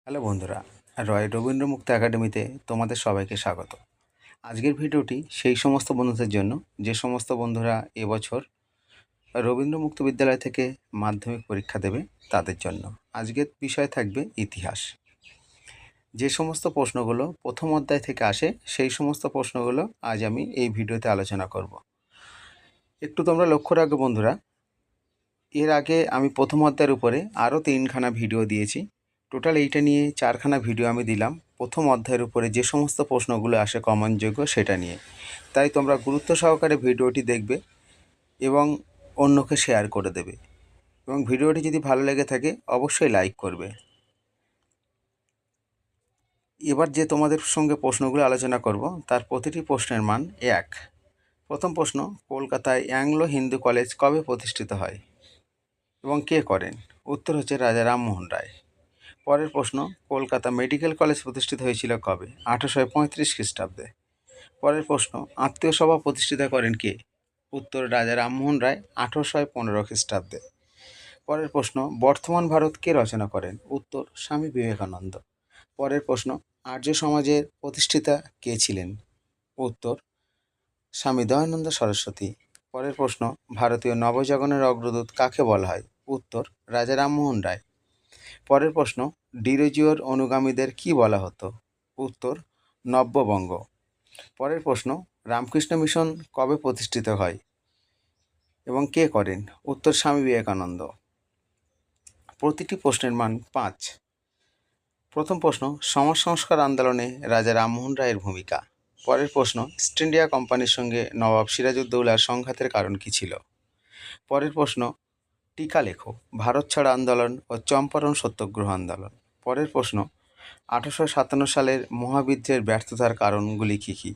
Hello বন্ধুরা, রয় রবীন্দ্রমুক্ত একাডেমিতে তোমাদের সবাইকে স্বাগত। আজকের ভিডিওটি সেই সমস্ত বন্ধুদের জন্য যে সমস্ত বন্ধুরা এবছর রবীন্দ্রমুক্ত বিদ্যালয় থেকে মাধ্যমিক পরীক্ষা দেবে তাদের জন্য। আজকের বিষয় থাকবে ইতিহাস। যে সমস্ত প্রশ্নগুলো প্রথম অধ্যায় থেকে আসে সেই সমস্ত প্রশ্নগুলো আজ আমি এই ভিডিওতে আলোচনা করব। একটু তোমরা লক্ষ্য রাখবে বন্ধুরা, এর আগে আমি প্রথম অধ্যায়ের উপরে আরও 3খানা ভিডিও দিয়েছি। টোটাল এইটা নিয়ে 4খানা ভিডিও আমি দিলাম প্রথম অধ্যায়ের উপরে যে সমস্ত প্রশ্নগুলো আসে কমনযোগ্য সেটা নিয়ে। তাই তোমরা গুরুত্ব সহকারে ভিডিওটি দেখবে এবং অন্যকে শেয়ার করে দেবে, এবং ভিডিওটি যদি ভালো লেগে থাকে অবশ্যই লাইক করবে। এবার যে তোমাদের সঙ্গে প্রশ্নগুলো আলোচনা করব তার প্রতিটি প্রশ্নের মান 1। প্রথম প্রশ্ন, কলকাতায় অ্যাংলো হিন্দু কলেজ কবে প্রতিষ্ঠিত হয় এবং কে করেন? উত্তর হচ্ছে রাজা রামমোহন রায়। পরের প্রশ্ন, কলকাতা মেডিকেল কলেজ প্রতিষ্ঠিত হয়েছিল কবে? 1835 খ্রিস্টাব্দে। পরের প্রশ্ন, আত্মীয় সভা প্রতিষ্ঠিত করেন কে? উত্তর রাজা রামমোহন রায়, 1815 খ্রিস্টাব্দে। পরের প্রশ্ন, বর্তমান ভারত কে রচনা করেন? উত্তর স্বামী বিবেকানন্দ। পরের প্রশ্ন, আর্য সমাজের প্রতিষ্ঠাতা কে ছিলেন? উত্তর স্বামী দয়ানন্দ সরস্বতী। পরের প্রশ্ন, ভারতীয় নবজাগরণের অগ্রদূত কাকে বলা হয়? উত্তর রাজা রামমোহন রায়। পরের প্রশ্ন, ডিরোজিওর অনুগামীদের কি বলা হতো? উত্তর নব্যবঙ্গ। পরের প্রশ্ন, রামকৃষ্ণ মিশন কবে প্রতিষ্ঠিত হয় এবং কে করেন? উত্তর স্বামী বিবেকানন্দ। প্রতিটি প্রশ্নের মান 5। প্রথম প্রশ্ন, সমাজ সংস্কার আন্দোলনে রাজা রামমোহন রায়ের ভূমিকা। পরের প্রশ্ন, ইস্ট ইন্ডিয়া কোম্পানির সঙ্গে নবাব সিরাজউদ্দৌলার সংঘাতের কারণ কী ছিল? পরের প্রশ্ন, টিকা লেখো, ভারত ছাড় আন্দোলন ও চম্পারণ সত্যাগ্রহ আন্দোলন। পরের প্রশ্ন, 1857 সালের মহাবিদ্রোহের ব্যর্থতার কারণগুলি কী কী?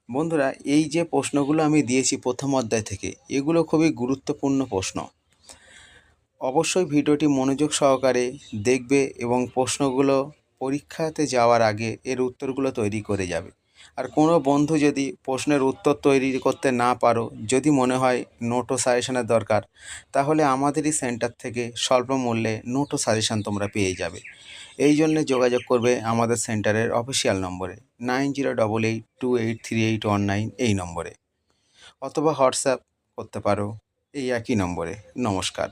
বন্ধুরা, এই যে প্রশ্নগুলো আমি দিয়েছি প্রথম অধ্যায় থেকে, এগুলো খুবই গুরুত্বপূর্ণ প্রশ্ন। অবশ্যই ভিডিওটি মনোযোগ সহকারে দেখবে এবং প্রশ্নগুলো পরীক্ষাতে যাওয়ার আগে এর উত্তরগুলো তৈরি করে যাবে। আর কোনো বন্ধু যদি প্রশ্নের উত্তর তৈরি করতে না পারো, যদি মনে হয় নোট ও সাজেশনের দরকার, তাহলে আমাদেরই সেন্টার থেকে স্বল্প মূল্যে নোট ও সাজেশান তোমরা পেয়ে যাবে। এই জন্যে যোগাযোগ করবে আমাদের সেন্টারের অফিসিয়াল নম্বরে 9088283819 এই নম্বরে, অথবা হোয়াটসঅ্যাপ করতে পারো এই একই নম্বরে। নমস্কার।